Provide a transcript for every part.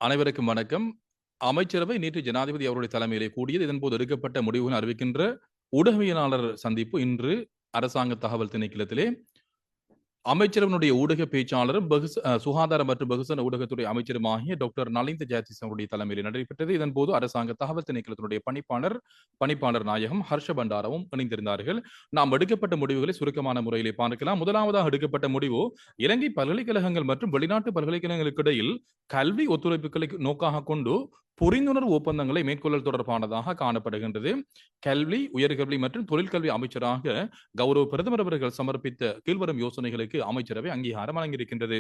அனைவருக்கும் வணக்கம். அமைச்சரவை நேற்று ஜனாதிபதி அவருடைய தலைமையிலே கூடியது. இதன்போது எடுக்கப்பட்ட முடிவுகள் அறிவிக்கின்ற ஊடகவியலாளர் சந்திப்பு இன்று அரசாங்க தகவல் திணைக்களத்திலே அமைச்சரவனுடைய ஊடக பேச்சாளரும், சுகாதார மற்றும் வெகுசன ஊடகத்துறை அமைச்சருமாகிய டாக்டர் நலிந்த ஜெயதிஸ் அவருடைய தலைமையிலே நடைபெற்றது. இதன்போது அரசாங்க தகவல் திணைக்களத்தினுடைய பணிப்பாளர் நாயகம் ஹர்ஷ பண்டாரவும் இணைந்திருந்தார்கள். நாம் எடுக்கப்பட்ட முடிவுகளை சுருக்கமான முறையிலே பார்க்கலாம். முதலாவதாக எடுக்கப்பட்ட முடிவு, இலங்கை பல்கலைக்கழகங்கள் மற்றும் வெளிநாட்டு பல்கலைக்கழகங்களுக்கு இடையில் கல்வி ஒத்துழைப்புகளை நோக்காக கொண்டு புரிந்துணர்வு ஒப்பந்தங்களை மேற்கொள்ளல் தொடர்பானதாக காணப்படுகின்றது. கல்வி, உயர்கல்வி மற்றும் தொழிற்கல்வி அமைச்சராக கௌரவ பிரதமர் அவர்கள் சமர்ப்பித்த கீழ்வரும் யோசனைகளுக்கு அமைச்சரவை அங்கீகாரம் வழங்கியிருக்கின்றது.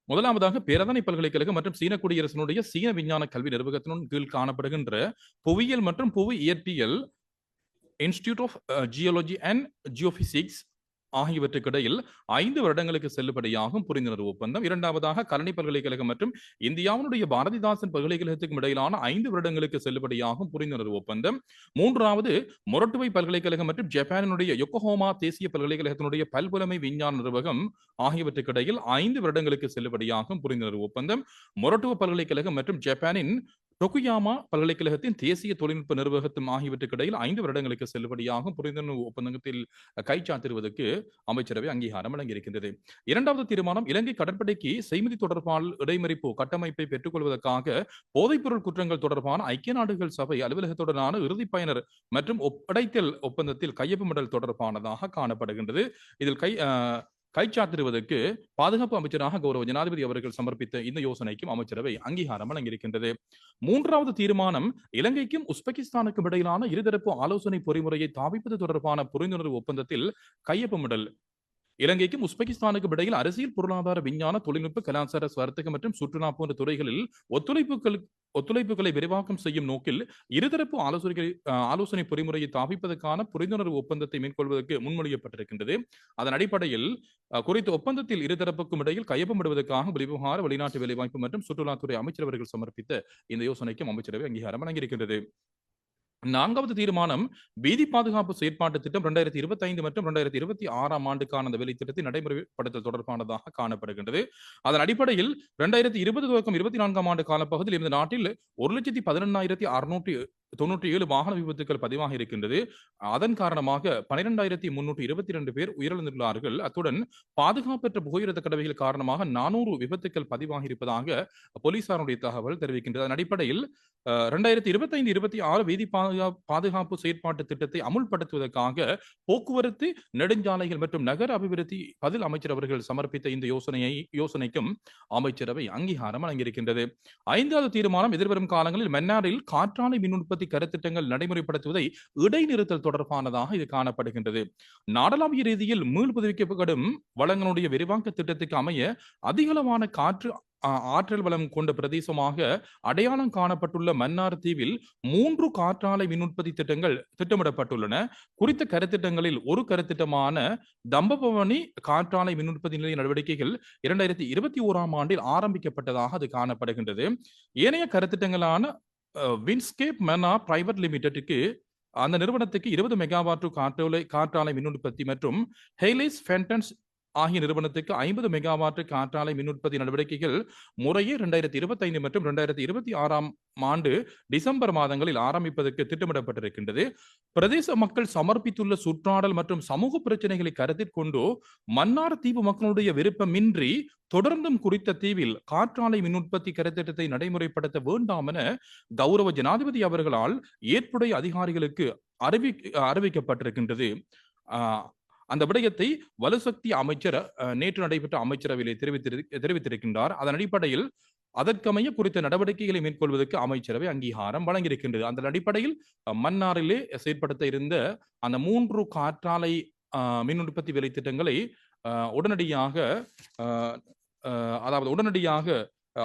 முதலாவதாக பேரதானி பல்கலைக்கழகம் மற்றும் சீன குடியரசினுடைய சீன விஞ்ஞான கல்வி நிர்வாகத்தின் கீழ் காணப்படுகின்ற புவியியல் மற்றும் புவி இயற்பியல் institute of geology and geophysics ஆகியவற்றுக்கு இடையில் 5 வருடங்களுக்கு செல்லுபடியாகும் புரிந்துணர்வு ஒப்பந்தம். இரண்டாவதாக கலனி பல்கலைக்கழகம் மற்றும் இந்தியாவினுடைய பாரதிதாசன் பல்கலைக்கழகத்துக்கும் இடையிலான 5 வருடங்களுக்கு செல்லுபடியாகும் புரிந்துணர்வு ஒப்பந்தம். மூன்றாவது, மொரட்டுவை பல்கலைக்கழகம் மற்றும் ஜப்பானினுடைய யோக்கோஹாமா தேசிய பல்கலைக்கழகத்தினுடைய பல்புலமை விஞ்ஞான நிர்வாகம் ஆகியவற்றுக்கு இடையில் 5 வருடங்களுக்கு செல்லுபடியாகும் புரிந்துணர்வு ஒப்பந்தம். மொரட்டுவ பல்கலைக்கழகம் மற்றும் ஜப்பானின் டொகுயாமா பல்கலைக்கழகத்தின் தேசிய தொழில்நுட்ப நிர்வாகத்தும் ஆகியவற்றுக்கு இடையில் 5 வருடங்களுக்கு செல்லுபடியாகும் புரிந்துணர்வு ஒப்பந்தத்தில் கைச்சாத்திடுவதற்கு அமைச்சரவை அங்கீகாரம் வழங்கியிருக்கின்றது. இரண்டாவது தீர்மானம், இலங்கை கடற்படைக்கு செய்மதி தொடர்பான இடைமறிப்பு கட்டமைப்பை பெற்றுக் கொள்வதற்காக போதைப்பொருள் குற்றங்கள் தொடர்பான ஐக்கிய நாடுகள் சபை அலுவலகத்துடனான இறுதி பயனர் மற்றும் ஒப்படைத்தல் ஒப்பந்தத்தில் கையொப்பமிடல் தொடர்பானதாக காணப்படுகின்றது. இதில் கைச்சாத்திடுவதற்கு பாதுகாப்பு அமைச்சராக கௌரவ ஜனாதிபதி அவர்கள் சமர்ப்பித்த இந்த யோசனைக்கும் அமைச்சரவை அங்கீகாரம் வழங்கியிருக்கின்றது. மூன்றாவது தீர்மானம், இலங்கைக்கும் உஸ்பெகிஸ்தானுக்கும் இடையிலான இருதரப்பு ஆலோசனை பொறிமுறையை தாவிப்பது தொடர்பான புரிந்துணர்வு ஒப்பந்தத்தில் கையொப்பமிடல். இலங்கைக்கும் உஸ்பெகிஸ்தானுக்கும் இடையில் அரசியல், பொருளாதார, விஞ்ஞான, தொழில்நுட்ப, கலாச்சார, வர்த்தகம் மற்றும் சுற்றுலா போன்ற துறைகளில் ஒத்துழைப்புகளை விரிவாக்கம் செய்யும் நோக்கில் இருதரப்பு ஆலோசனை பொறிமுறையை தாவிப்பதற்கான புரிந்துணர்வு ஒப்பந்தத்தை மேற்கொள்வதற்கு முன்மொழியப்பட்டிருக்கின்றது. அதன் அடிப்படையில் குறித்த ஒப்பந்தத்தில் இருதரப்புக்கும் இடையில் கையொப்பமிடுவதற்காக வெளிவிவகார, வெளிநாட்டு வேலைவாய்ப்பு மற்றும் சுற்றுலாத்துறை அமைச்சர் அவர்கள் சமர்ப்பித்த இந்த யோசனைக்கும் அமைச்சரவை அங்கீகாரம் வழங்கியிருக்கின்றது. நான்காவது தீர்மானம், வீதி பாதுகாப்பு செயற்பாட்டு திட்டம் 2025 மற்றும் 2026 ஆண்டுக்கான அந்த வேலை திட்டத்தை நடைமுறைப்படுத்தல் தொடர்பானதாக காணப்படுகின்றது. அதன் அடிப்படையில் 2020 துவக்கம் 24 ஆண்டு காலப்பகுதியில் இந்த நாட்டில் 1,11,697 வாகன விபத்துக்கள் பதிவாக இருக்கின்றது. அதன் காரணமாக 12,322 பேர் உயிரிழந்துள்ளார்கள். அத்துடன் பாதுகாப்பற்ற புகையிரத கடவைகள் காரணமாக 400 விபத்துக்கள் பதிவாகி இருப்பதாக போலீசாருடைய தகவல் தெரிவிக்கின்றது. அதன் அடிப்படையில் 2025-26 வீதி பாதுகாப்பு செயற்பாட்டு திட்டத்தை அமுல்படுத்துவதற்காக போக்குவரத்து, நெடுஞ்சாலைகள் மற்றும் நகர அபிவிருத்தி பதில் அமைச்சர் அவர்கள் சமர்ப்பித்த இந்த யோசனைக்கும் அமைச்சரவை அங்கீகாரம் வழங்கியிருக்கின்றது. ஐந்தாவது தீர்மானம், எதிர்வரும் காலங்களில் மன்னாரில் காற்றாலை மின் உற்பத்தி கருத்திட்டங்கள் நடைமுறைப்படுத்துவதை இடைநிறுத்தல் தொடர்பானதாக இது காணப்படுகின்றது. நாடளாவிய ரீதியில் மீள்புதுப்பிக்கப்படும் வளங்களுடைய விரிவாக்க திட்டத்துக்கு அமைய அதிகளவான ஆற்றல் வளம் கொண்ட பிரதேசமாக அடையாளம் காணப்பட்டுள்ள மன்னார் தீவில் 3 காற்றாலை மின் உற்பத்தி திட்டங்கள் திட்டமிடப்பட்டுள்ளன. குறித்த கருத்திட்டங்களில் ஒரு கருத்திட்டமான தம்பபவனி காற்றாலை மின் உற்பத்தி நிலைய நடவடிக்கைகள் 2021 ஆண்டில் ஆரம்பிக்கப்பட்டதாக அது காணப்படுகின்றது. ஏனைய கருத்திட்டங்களான வின்ஸ்கேப் மன்னா பிரைவேட் லிமிடெட்டுக்கு அந்த நிறுவனத்துக்கு 20 மெகாவாட் காற்றாலை மின் உற்பத்தி மற்றும் ஹெய்லேஸ் ஃபென்டன்ஸ் ஆகிய நிறுவனத்துக்கு 50 மெகாவாட் காற்றாலை மின் உற்பத்தி நடவடிக்கைகள் முறையே 2025 மற்றும் 2026 ஆண்டு டிசம்பர் மாதங்களில் ஆரம்பிப்பதற்கு திட்டமிடப்பட்டிருக்கின்றது. பிரதேச மக்கள் சமர்ப்பித்துள்ள சுற்றாடல் மற்றும் சமூக பிரச்சனைகளை கருத்தில் கொண்டு மன்னார் தீவு மக்களுடைய விருப்பமின்றி தொடர்ந்தும் குறித்த தீவில் காற்றாலை மின் உற்பத்தி கருத்திட்டத்தை நடைமுறைப்படுத்த வேண்டாம் என கௌரவ ஜனாதிபதி அவர்களால் ஏற்புடைய அதிகாரிகளுக்கு அறிவிக்கப்பட்டிருக்கின்றது. அந்த விடயத்தை வலுசக்தி அமைச்சர் நேற்று நடைபெற்ற அமைச்சரவையிலே தெரிவித்திருக்கின்றார். அதன் அடிப்படையில் அதற்கமைய குறித்த நடவடிக்கைகளை மேற்கொள்வதற்கு அமைச்சரவை அங்கீகாரம் வழங்கியிருக்கின்றது. அந்த அடிப்படையில் மன்னாரிலே செயற்படுத்த இருந்த அந்த 3 காற்றாலை மின் உற்பத்தி வேலை திட்டங்களை உடனடியாக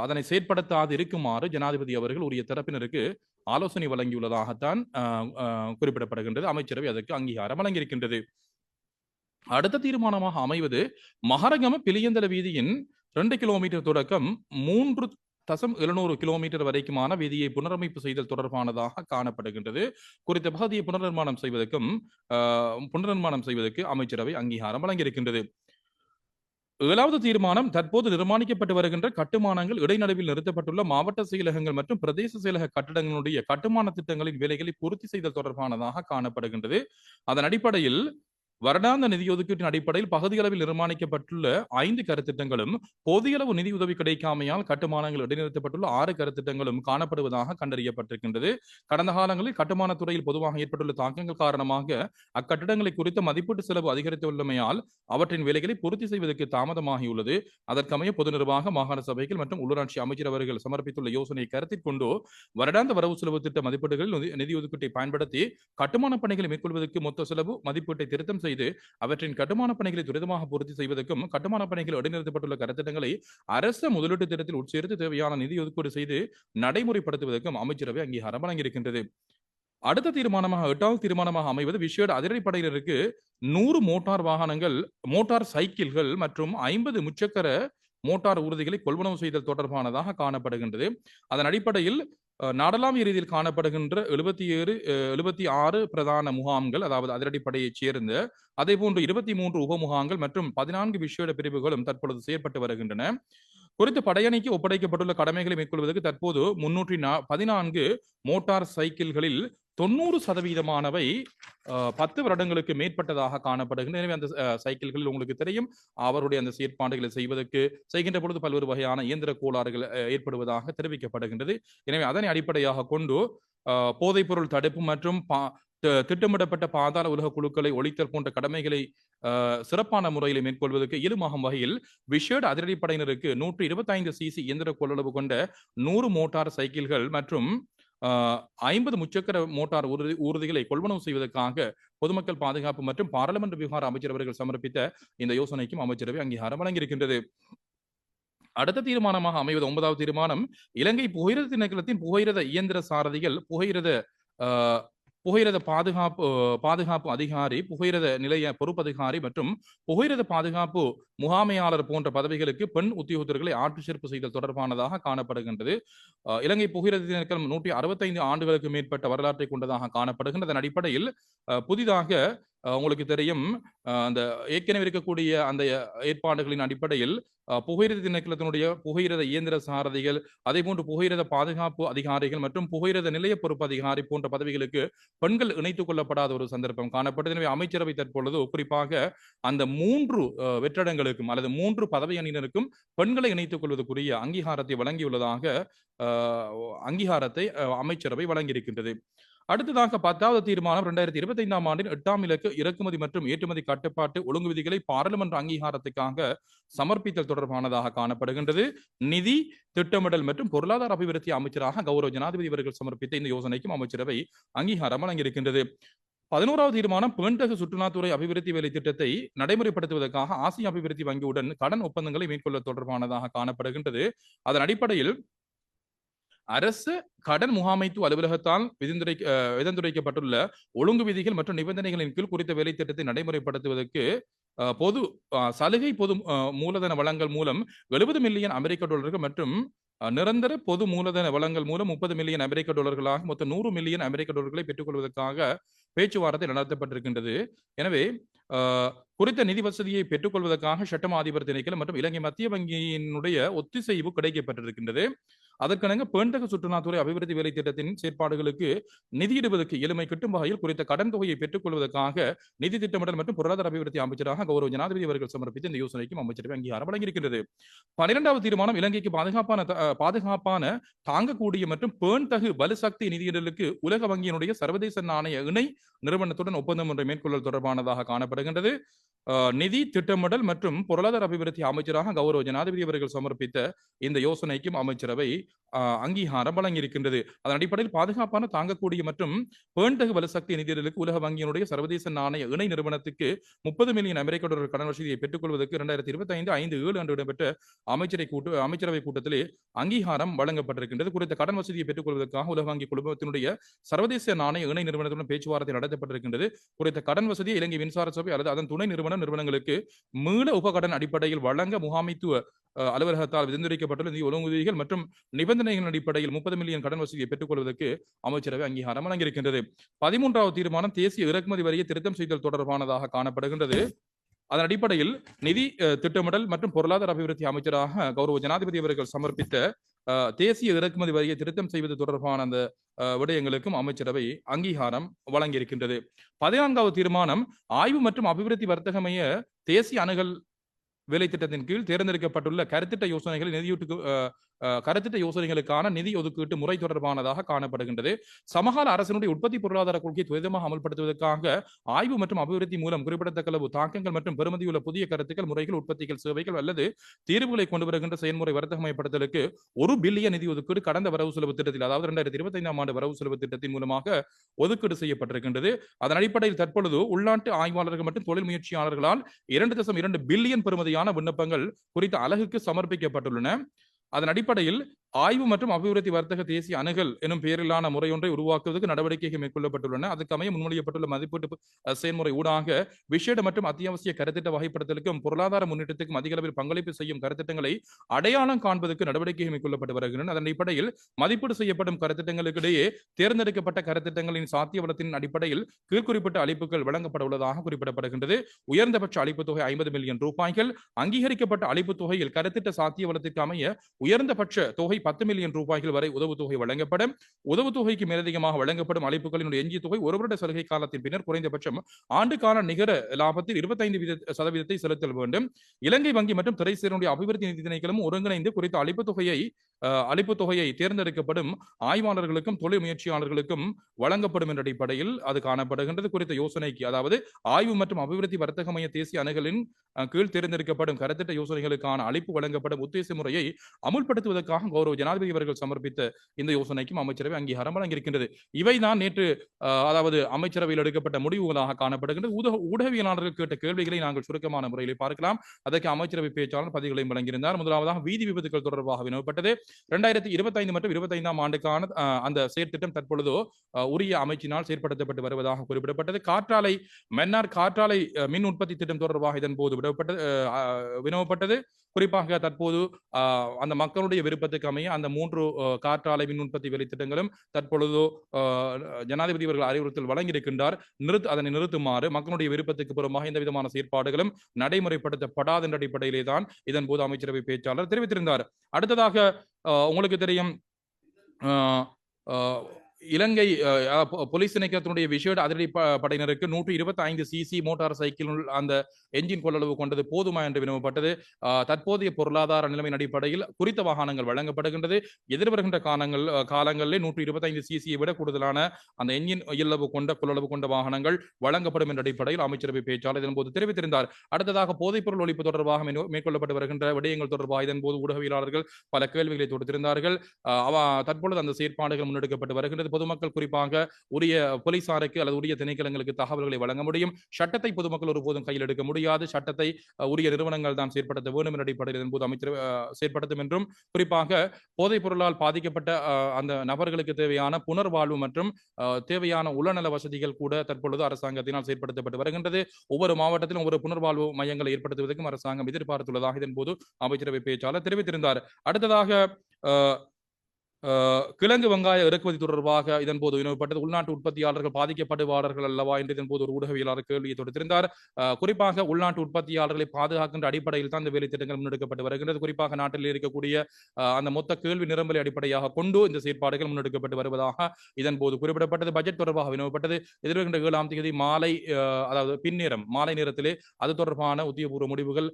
அதனை செயற்படுத்தாது இருக்குமாறு ஜனாதிபதி அவர்கள் உரிய தரப்பினருக்கு ஆலோசனை வழங்கியுள்ளதாகத்தான் குறிப்பிடப்படுகின்றது. அமைச்சரவை அதற்கு அங்கீகாரம் வழங்கியிருக்கின்றது. அடுத்த தீர்மானமாக அமைவது, மகரகம பிலியந்தல வீதியின் 2 கிலோமீட்டர் தொடக்கம் 3.700 கிலோமீட்டர் வரைக்குமான வீதியை புனரமைப்பு செய்தல் தொடர்பானதாக காணப்படுகின்றது. குறித்த பகுதியை புனர்நிர்மாணம் செய்வதற்கு அமைச்சரவை அங்கீகாரம் வழங்கியிருக்கின்றது. 7வது தீர்மானம் தற்போது நிர்மாணிக்கப்பட்டு வருகின்ற கட்டுமானங்கள் இடைநடுவில் நிறுத்தப்பட்டுள்ள மாவட்ட செயலகங்கள் மற்றும் பிரதேச செயலக கட்டடங்களுடைய கட்டுமான திட்டங்களின் வேலைகளை பூர்த்தி செய்தல் தொடர்பானதாக காணப்படுகின்றது. அதன் அடிப்படையில் வருடாந்த நிதி ஒதுக்கீட்டின் அடிப்படையில் பகுதியளவில் நிர்மாணிக்கப்பட்டுள்ள 5 கருத்திட்டங்களும் போதிய அளவு நிதி உதவி கிடைக்காமையால் கட்டுமானங்கள் இடைநிறுத்தப்பட்டுள்ள 6 கருத்திட்டங்களும் காணப்படுவதாக கண்டறியப்பட்டிருக்கின்றது. கடந்த காலங்களில் கட்டுமானத் துறையில் பொதுவாக ஏற்பட்டுள்ள தாக்கங்கள் காரணமாக அக்கட்டிடங்களை குறித்த மதிப்பீட்டு செலவு அதிகரித்துள்ளமையால் அவற்றின் வேலைகளை பூர்த்தி செய்வதற்கு தாமதமாகியுள்ளது. அதற்கமைய பொது நிர்வாக மாகாண சபைகள் மற்றும் உள்ளூராட்சி அமைச்சர் அவர்கள் சமர்ப்பித்துள்ள யோசனையை கருத்தில் கொண்டு வருடாந்த வரவு செலவு திட்ட மதிப்பீடுகளில் நிதி ஒதுக்கீட்டை பயன்படுத்தி கட்டுமான பணிகளை மேற்கொள்வதற்கு மொத்த செலவு மதிப்பீட்டை திருத்தம் செய்து அவற்றின் கட்டுமான பணிகளை துரிதமாக பூர்த்தி செய்வதற்கும் கட்டுமான பணிகள் இடைநிறுத்தப்பட்டுள்ள கருத்திட்டங்களை அரச முதலீட்டு திட்டத்தில் உட்சேர்த்து தேவையான நிதி ஒதுக்கீடு செய்து நடைமுறைப்படுத்துவதற்கும் அமைச்சரவை அங்கீகாரம் வழங்கியிருக்கின்றது. அடுத்த தீர்மானமாக 8வது தீர்மானமாக அமைவது விசேட அதிரடிப்படையினருக்கு 100 மோட்டார் வாகனங்கள், மோட்டார் சைக்கிள்கள் மற்றும் 50 முச்சக்கர மோட்டார் ஊர்திகளை கொள்வனவு செய்தல் தொடர்பானதாக காணப்படுகின்றது. அதன் அடிப்படையில் நாடளாவிய ரீதியில் காணப்படுகின்ற 76 பிரதான முகாம்கள், அதாவது அதிரடிப்படையைச் சேர்ந்த அதேபோன்று 23 உப முகாம்கள் மற்றும் 14 விசேட பிரிவுகளும் தற்பொழுது செயற்பட்டு வருகின்றன. குறித்த படையணிக்கு ஒப்படைக்கப்பட்டுள்ள கடமைகளை மேற்கொள்வதற்கு தற்போது 314 மோட்டார் சைக்கிள்களில் 90% 10 வருடங்களுக்கு மேற்பட்டதாக காணப்படுகின்றன. எனவே அந்த சைக்கிள்களில் உங்களுக்கு தெரியும், அவருடைய அந்த செயற்பாடுகளை செய்கின்ற பொழுது பல்வேறு வகையான இயந்திர கோளாறுகள் ஏற்படுவதாக தெரிவிக்கப்படுகின்றது. எனவே அதனை அடிப்படையாக கொண்டு போதைப்பொருள் தடுப்பு மற்றும் திட்டமிடப்பட்ட பாதாள உலக குழுக்களை ஒழித்தல் போன்ற கடமைகளை சிறப்பான முறையில் மேற்கொள்வதற்கு இயலுமாகும் வகையில் விசேட அதிரடிப்படையினருக்கு 125 சிசி இயந்திர கொள்ளளவு கொண்ட 100 மோட்டார் சைக்கிள்கள் மற்றும் 50 முச்சக்கர மோட்டார் ஊர்திகளை கொள்வனவு செய்வதற்காக பொதுமக்கள் பாதுகாப்பு மற்றும் பாராளுமன்ற விவகார அமைச்சர் அவர்கள் சமர்ப்பித்த இந்த யோசனைக்கும் அமைச்சரவை அங்கீகாரம் வழங்கியிருக்கின்றது. அடுத்த தீர்மானமாக அமைவது 9வது தீர்மானம் இலங்கை புகையிரத திணைக்களத்தின் புகையிரத இயந்திர சாரதிகள், புகையிரத பாதுகாப்பு அதிகாரி, புகையிரத நிலைய பொறுப்பதிகாரி மற்றும் புகையிரத பாதுகாப்பு முகாமையாளர் போன்ற பதவிகளுக்கு பெண் உத்தியோகத்தர்களை ஆட்சி சேர்ப்பு செய்தல் தொடர்பானதாக காணப்படுகின்றது. இலங்கை புகையிரத திணைக்களம் 165 ஆண்டுகளுக்கு மேற்பட்ட வரலாற்றை கொண்டதாக காணப்படுகின்றது. அதன் அடிப்படையில் புதிதாக உங்களுக்கு தெரியும், அந்த ஏற்கனவே இருக்கக்கூடிய அந்த ஏற்பாடுகளின் அடிப்படையில் புகையிரத திணைக்களத்தினுடைய புகையிரத இயந்திர சாரதிகள், அதே போன்று புகையிரத பாதுகாப்பு அதிகாரிகள் மற்றும் புகையிரத நிலைய பொறுப்பு அதிகாரி போன்ற பதவிகளுக்கு பெண்கள் இணைத்துக் கொள்ளப்படாத ஒரு சந்தர்ப்பம் காணப்பட்டது. எனவே அமைச்சரவை தற்பொழுது குறிப்பாக அந்த 3 வெற்றிடங்களுக்கும் அல்லது 3 பதவி அணியினருக்கும் பெண்களை இணைத்துக் கொள்வதற்குரிய அங்கீகாரத்தை வழங்கியுள்ளதாக அங்கீகாரத்தை அமைச்சரவை வழங்கியிருக்கின்றது. அடுத்ததாக 10வது தீர்மானம் 2025ஆம் ஆண்டின் 8ஆம் இலக்கு இறக்குமதி மற்றும் ஏற்றுமதி கட்டுப்பாட்டு ஒழுங்கு விதிகளை பாராளுமன்ற அங்கீகாரத்துக்காக சமர்ப்பித்தல் தொடர்பானதாக காணப்படுகின்றது. நிதி திட்டமிடல் மற்றும் பொருளாதார அபிவிருத்தி அமைச்சராக கௌரவ ஜனாதிபதி அவர்கள் சமர்ப்பித்த இந்த யோசனைக்கும் அமைச்சரவை அங்கீகாரம் வழங்கியிருக்கின்றது. 11வது தீர்மானம் பேண்தகு சுற்றுலாத்துறை அபிவிருத்தி வேலை திட்டத்தை நடைமுறைப்படுத்துவதற்காக ஆசிய அபிவிருத்தி வங்கியுடன் கடன் ஒப்பந்தங்களை மேற்கொள்ள தொடர்பானதாக காணப்படுகின்றது. அதன் அடிப்படையில் அரசு கடன் முகாமைத்துவ அலுவலகத்தால் விதந்துரைக்கப்பட்டுள்ள ஒழுங்கு விதிகள் மற்றும் நிபந்தனைகளின் கீழ் குறித்த வேலை திட்டத்தை நடைமுறைப்படுத்துவதற்கு பொது சலுகை பொது மூலதன வளங்கள் மூலம் 70 மில்லியன் அமெரிக்க டாலர்கள் மற்றும் நிரந்தர பொது மூலதன வளங்கள் மூலம் 30 மில்லியன் அமெரிக்க டாலர்களாக மொத்தம் 100 மில்லியன் அமெரிக்க டாலர்களை பெற்றுக்கொள்வதற்காக பேச்சுவார்த்தை நடத்தப்பட்டிருக்கின்றது. எனவே குறித்த நிதி வசதியை பெற்றுக்கொள்வதற்காக சட்டமா அதிபர் திணைக்களம் மற்றும் இலங்கை மத்திய வங்கியினுடைய ஒத்திசைவு கிடைக்கப்பட்டிருக்கின்றது. அதற்கெனங்க பேண்தகு சுற்றுலாத்துறை அபிவிருத்தி வேலை திட்டத்தின் செயற்பாடுகளுக்கு நிதியிடுவதற்கு எளிமை கிட்டும் வகையில் குறித்த கடன் தொகையை பெற்றுக்கொள்வதற்காக நிதி திட்டமிடல் மற்றும் பொருளாதார அபிவிருத்தி அமைச்சராக கௌரவ ஜனாதிபதி அவர்கள் சமர்ப்பித்த இந்த யோசனைக்கும் அமைச்சரவை அங்கீகாரம் வழங்கியிருக்கிறது. 12வது தீர்மானம் இலங்கைக்கு பாதுகாப்பான தாங்கக்கூடிய மற்றும் பேண்தகு வலுசக்தி நிதியிடலுக்கு உலக வங்கியினுடைய சர்வதேச நாணய இணை நிறுவனத்துடன் ஒப்பந்தம் ஒன்றை மேற்கொள்ளல் தொடர்பானதாக காணப்படுகின்றது. நிதி திட்டமிடல் மற்றும் பொருளாதார அபிவிருத்தி அமைச்சராக கௌரவ ஜனாதிபதி அவர்கள் சமர்ப்பித்த இந்த யோசனைக்கும் அமைச்சரவை அங்கீகாரம் வழங்கியிருக்கின்றது. அதன் அடிப்படையில் பாதுகாப்பான தாங்கக்கூடிய மற்றும் பேண்தகு வலுசக்தி நிதியிடலுக்கு உலக வங்கியினுடைய சர்வதேச நாணய இணை நிறுவனத்துக்கு 30 மில்லியன் அமெரிக்க டாலர் கடன் வசதியை பெற்றுக்கொள்வதற்கு 2025 5/7 இடம்பெற்ற அமைச்சரவை கூட்டத்திலே அங்கீகாரம் வழங்கப்பட்டிருக்கின்றது. குறித்த கடன் வசதியை பெற்றுக்கொள்வதற்காக உலக வங்கி குழுமத்தினுடைய சர்வதேச நாணய இணை நிறுவனத்துடன் பேச்சுவார்த்தை நடத்தப்பட்டிருக்கின்றது. குறித்த கடன் வசதியை இலங்கை மின்சார சபை அல்லது அதன் துணை நிறுவனங்களுக்கு மீள உபகடன் அடிப்படையில் வழங்க முகாமைத்துவ அலுவலகத்தால் விதிந்துரைக்கப்பட்டுள்ள நிதி ஒழுங்கு விதிகள் மற்றும் நிபந்தனைகளின் அடிப்படையில் 30 மில்லியன் கடன் வசதியை பெற்றுக்கொள்வதற்கு அமைச்சரவை அங்கீகாரம் வழங்கியிருக்கின்றது. 13வது தீர்மானம் தேசிய இறக்குமதி வரியை திருத்தம் செய்தல் தொடர்பானதாக காணப்படுகின்றது. அதன் அடிப்படையில் நிதி திட்டமிடல் மற்றும் பொருளாதார அபிவிருத்தி அமைச்சராக கௌரவ ஜனாதிபதி அவர்கள் சமர்ப்பித்த தேசிய இறக்குமதி வரியை திருத்தம் செய்வது தொடர்பான அந்த விடயங்களுக்கும் அமைச்சரவை அங்கீகாரம் வழங்கியிருக்கின்றது. 14வது தீர்மானம் ஆய்வு மற்றும் அபிவிருத்தி வர்த்தக மைய தேசிய அணுகல் வேலை திட்டத்தின் கீழ் தேர்ந்தெடுக்கப்பட்டுள்ள கருத்திட்ட யோசனைகளை கருத்திட்ட யோசனைகளுக்கான நிதி ஒதுக்கீட்டு முறை தொடர்பானதாக காணப்படுகின்றது. சமகால அரசினுடைய உற்பத்தி பொருளாதார கொள்கையை துரிதமாக அமல்படுத்துவதற்காக ஆய்வு மற்றும் அபிவிருத்தி மூலம் குறிப்பிடத்தக்க அளவு தாக்கங்கள் மற்றும் பெறுமதியுள்ள புதிய கருத்துக்கள், முறைகள், உற்பத்திகள், சேவைகள் அல்லது தீர்வுகளை கொண்டு வருகின்ற செயல்முறை வர்த்தகமயப்படுத்தலுக்கு 1 பில்லியன் நிதி ஒதுக்கீடு கடந்த வரவு செலவு திட்டத்தில், அதாவது 2025ஆம் ஆண்டு வரவு செலவு திட்டத்தின் மூலமாக ஒதுக்கீடு செய்யப்பட்டிருக்கின்றது. அதன் அடிப்படையில் தற்பொழுது உள்நாட்டு ஆய்வாளர்கள் மற்றும் தொழில் முயற்சியாளர்களால் 2.2 பில்லியன் பெறுமதியான விண்ணப்பங்கள் குறித்த அலகுக்கு சமர்ப்பிக்கப்பட்டுள்ளன. அதன் அடிப்படையில் ஆய்வு மற்றும் அபிவிருத்தி வர்த்தக தேசிய அணுகல் எனும் பெயரிலான முறையொன்றை உருவாக்குவதற்கு நடவடிக்கைகள் மேற்கொள்ளப்பட்டுள்ளன. அதுக்கமைய முன்மொழியப்பட்டுள்ள மதிப்பீட்டு செயல்முறை ஊடாக விசேட மற்றும் அத்தியாவசிய கருத்திட்ட வகைப்படுத்தலுக்கும் பொருளாதார முன்னேற்றத்துக்கும் அதிக அளவில் பங்களிப்பு செய்யும் கருத்திட்டங்களை அடையாளம் காண்பதற்கு நடவடிக்கைகள் மேற்கொள்ளப்பட்டு வருகின்றன. அதன் அடிப்படையில் மதிப்பீடு செய்யப்படும் கருத்திட்டங்களுக்கிடையே தேர்ந்தெடுக்கப்பட்ட கருத்திட்டங்களின் சாத்திய வளத்தின் அடிப்படையில் கீழ்குறிப்பிட்ட அளிப்புகள் வழங்கப்பட உள்ளதாக குறிப்பிடப்படுகின்றது. உயர்ந்தபட்ச அளிப்பு தொகை 50 மில்லியன் ரூபாய்கள். அங்கீகரிக்கப்பட்ட அளிப்பு தொகையில் கருத்திட்ட சாத்திய வளத்திற்கு அமைய உயர்ந்தபட்ச தொகை 10 மில்லியன் ரூபாய்கள் வரை உதவுத்தொகை வழங்கப்படும். உதவுத்தொகைக்கு மேலதிகமாக வழங்கப்படும் அளிப்புகளின் எஞ்சிய தொகை 1 வருட சலுகை காலத்தின் பின்னர் குறைந்தபட்சம் ஆண்டுக்கான நிகர லாபத்தில் 25% செலுத்தல் வேண்டும். இலங்கை வங்கி மற்றும் திரைசேரியுடைய அபிவிருத்தி நிதி திணைக்களமும் ஒருங்கிணைந்து குறித்த அளிப்பு தொகையை தேர்ந்தெடுக்கப்படும் ஆய்வாளர்களுக்கும் தொழில் முயற்சியாளர்களுக்கும் வழங்கப்படும் என்ற அடிப்படையில் அது காணப்படுகின்றது. குறித்த யோசனைக்கு, அதாவது ஆய்வு மற்றும் அபிவிருத்தி வர்த்தக மைய தேசிய அணுகலின் கீழ் தேர்ந்தெடுக்கப்படும் கருத்திட்ட யோசனைகளுக்கான அளிப்பு வழங்கப்படும் உத்தேச முறையை அமுல்படுத்துவதற்காக கௌரவ ஜனாதிபதி அவர்கள் சமர்ப்பித்த இந்த யோசனைக்கும் அமைச்சரவை அங்கீகாரம் வழங்கியிருக்கின்றது. இவைதான் நேற்று அதாவது அமைச்சரவையில் எடுக்கப்பட்ட முடிவுகளாக காணப்படுகின்றது. ஊடகவியலாளர்கள் கேட்ட கேள்விகளை நாங்கள் சுருக்கமான முறையில் பார்க்கலாம். அதற்கு அமைச்சரவை பேச்சாளர் பதில்களையும் வழங்கியிருந்தார். முதலாவதாக வீதி விபத்துகள் தொடர்பாக வினவப்பட்டது. 2025 மற்றும் 25ஆம் ஆண்டுக்கான அந்த செயற்திட்டம் தற்பொழுது உரிய அமைச்சினால் செயற்படுத்தப்பட்டு வருவதாக குறிப்பிடப்பட்டது. மன்னார் காற்றாலை மின் உற்பத்தி திட்டம் தொடர்பாக இதன் போது வினவப்பட்டது. குறிப்பாக தற்போது அந்த மக்களுடைய விருப்பத்துக்கு அமைய அந்த 3 காற்றாலை மின் உற்பத்தி வேலை திட்டங்களும் தற்பொழுது ஜனாதிபதி அவர்கள் அறிவுறுத்தல் வழங்கியிருக்கின்றார். அதனை நிறுத்துமாறு மக்களுடைய விருப்பத்துக்கு புறமாக எந்த விதமான செயற்பாடுகளும் நடைமுறைப்படுத்தப்படாத என்ற அடிப்படையிலே தான் இதன் போது அமைச்சரவை பேச்சாளர் தெரிவித்திருந்தார். அடுத்ததாக உங்களுக்கு தெரியும், இலங்கை போலீஸ் திணைக்களத்தினுடைய விசேட அதிரடி படையினருக்கு 125 சிசி மோட்டார் சைக்கிள் அந்த என்ஜின் கொள்ளளவு கொண்டது போதுமா என்று வினவப்பட்டது. தற்போதைய பொருளாதார நிலைமையின் அடிப்படையில் குறித்த வாகனங்கள் வழங்கப்படுகின்றது. எதிர்வருகின்ற காலங்களில் 125 சிசியை விட கூடுதலான அந்த என்ஜின் கொள்ளளவு கொண்ட வாகனங்கள் வழங்கப்படும் என்ற அடிப்படையில் அமைச்சரவை பேச்சாளர் இதன்போது தெரிவித்திருந்தார். அடுத்ததாக போதைப்பொருள் ஒழிப்பு தொடர்பாக மேற்கொள்ளப்பட்டு வருகின்ற விடயங்கள் தொடர்பாக இதன்போது ஊடகவியலாளர்கள் பல கேள்விகளை தொடுத்திருந்தார்கள். தற்பொழுது அந்த செயற்பாடுகள் முன்னெடுக்கப்பட்டு வருகின்றது. பொதுமக்கள் குறிப்பாக உரிய போலீசாருக்கு அல்லது உரிய திணைக்களங்களுக்கு தகவல்களை வழங்க முடியும். சட்டத்தை பொதுமக்கள் ஒருபோதும் கையில் எடுக்க முடியாது. சட்டத்தை உரிய நிறுவனங்கள் தான் செயற்படுத்த வேண்டும் என்ற அடிப்படையில் என்பது அமைச்சர் செயற்படுத்தும் என்றும், குறிப்பாக போதைப் பொருளால் பாதிக்கப்பட்ட அந்த நபர்களுக்கு தேவையான புனர்வாழ்வு மற்றும் தேவையான உளநல வசதிகள் கூட தற்பொழுது அரசாங்கத்தினால் செயற்படுத்தப்பட்டு வருகின்றது. ஒவ்வொரு மாவட்டத்திலும் ஒவ்வொரு புனர்வாழ்வு மையங்களை ஏற்படுத்துவதற்கும் அரசாங்கம் எதிர்பார்த்துள்ளதாக இதன் போது அமைச்சரவை பேச்சாளர் தெரிவித்திருந்தார். அடுத்ததாக கிழங்கு வெங்காய இறக்குமதி தொடர்பாக இதன் போது வினவப்பட்டது. உள்நாட்டு உற்பத்தியாளர்கள் பாதிக்கப்படுவார்கள் அல்லவா என்று இதன் போது ஒரு ஊடகவியலாளர் கேள்வியை தொடுத்திருந்தார். குறிப்பாக உள்நாட்டு உற்பத்தியாளர்களை பாதுகாக்கின்ற அடிப்படையில் தான் இந்த வேலை திட்டங்கள் முன்னெடுக்கப்பட்டு வருகின்றது. குறிப்பாக நாட்டில் இருக்கக்கூடிய அந்த மொத்த கேள்வி நிரம்பலை அடிப்படையாக கொண்டு இந்த செயற்பாடுகள் முன்னெடுக்கப்பட்டு வருவதாக இதன் போது குறிப்பிடப்பட்டது. பட்ஜெட் தொடர்பாக வினவப்பட்டது. எதிர்கின்ற 7ஆம் தேதி மாலை, அதாவது பின்னேரம் மாலை நேரத்திலே அது தொடர்பான உத்தியோகபூர்வ முடிவுகள்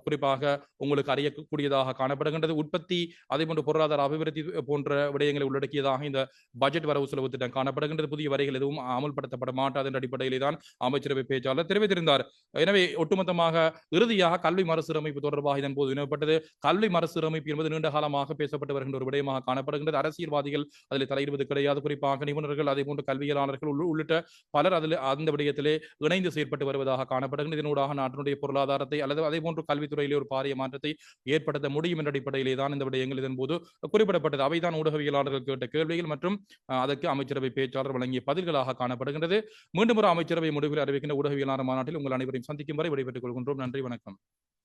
குறிப்பாக உங்களுக்கு அறியக்கூடியதாக காணப்படுகின்றது. உற்பத்தி அதேபோன்று பொருளாதார அபிவிருத்தி போன்ற விடயங்களை உள்ளடக்கியதாக இந்த பட்ஜெட் வரவு செலவு திட்டம் காணப்படுகின்றது. புதிய வரிகள் எதுவும் அமல்படுத்தப்பட மாட்டாது என்ற அடிப்படையிலே தான் அமைச்சரவை பேச்சாளர் தெரிவித்திருந்தார். எனவே ஒட்டுமொத்தமாக இறுதியாக கல்வி மறுசீரமைப்பு தொடர்பாக இதன் போது வினவப்பட்டது. கல்வி மறுசீரமைப்பு என்பது நீண்ட காலமாக பேசப்பட்டு வருகின்ற ஒரு விடயமாக காணப்படுகின்றது. அரசியல்வாதிகள் அதில் தலையிடுவது கிடையாது. குறிப்பாக நிபுணர்கள் அதேபோன்று கல்வியலாளர்கள் உள்ளிட்ட பலர் அதில் அந்த விடயத்திலே இணைந்து செயற்பட்டு வருவதாக காணப்படுகின்றது. இதனூடாக நாட்டினுடைய பொருளாதாரத்தை அல்லது அதேபோன்று கல்வித்துறையிலே ஒரு பாரிய மாற்றத்தை ஏற்படுத்த முடியும் என்ற அடிப்படையிலே தான் இந்த விடயங்கள் இதன் போது குறிப்பிடப்பட்டது. அவைதான் ஊடகவியலாளர்கள் கேட்ட கேள்விகள் மற்றும் அதற்கு அமைச்சரவை பேச்சாளர் வழங்கிய பதில்களாக காணப்படுகின்றது. மீண்டும் ஒரு அமைச்சரவை முடிவில் அறிவிக்கின்ற ஊடகவியலாளர் மாநாட்டில் உங்கள் அனைவரையும் சந்திக்கும் வரை விடைபெற்றுக் கொள்கின்றோம். நன்றி, வணக்கம்.